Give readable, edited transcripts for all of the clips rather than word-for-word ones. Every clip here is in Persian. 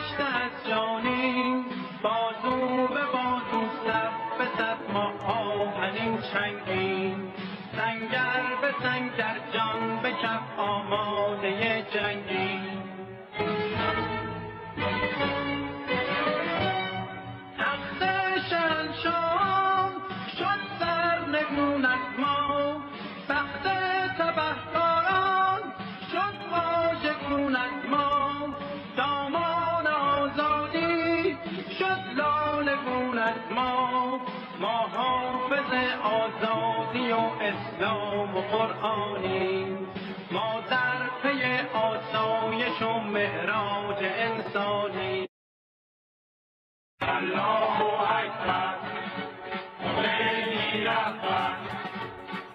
گذشته از جانی، بازو به بازو صف به صف ما آهنین چنگیم، سنگر به سنگر جان به کف آماده جنگیم. تخت شهنشاه شد سرنگون از ما، تخت تبهکاران شد واژگون از ما، دامان آزادی شد لاله‌گون از ما، ما حافظ آزادی و اسلام و قرآنیم، ما در پی آسایش و معراج انسانی. الله اکبر خمینی رهبر،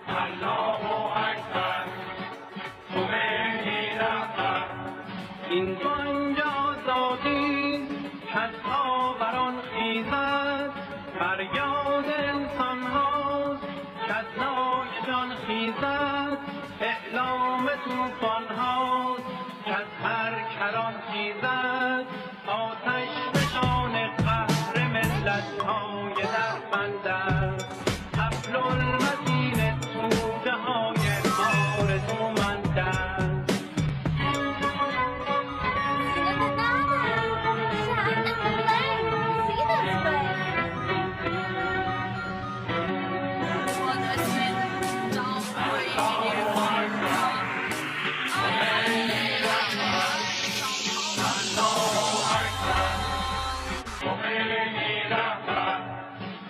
الله اکبر خمینی رهبر. این بانگ آزادی کز آوران خیزد، فریاد انسان هاست کز نای جان خیزد، اعلام طوفان هاست کز هر کران خیزد، آتش نشان قهر ملت های دربند است، حبل المتین توده های آرزومند است.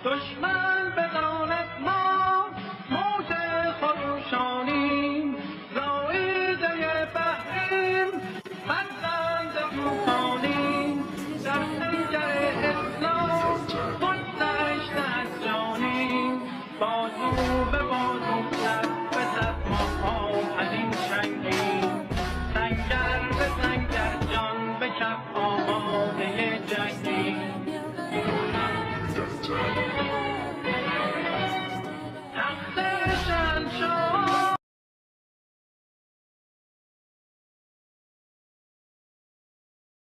دشمن بداند ما موج خروشانیم، زایده بحریم فرزند طوفانیم، در سنگر اسلام گذشته از جانیم، بازو به بازو صف به صف ما آهنین چنگیم، سنگر به سنگر جان به کف آماده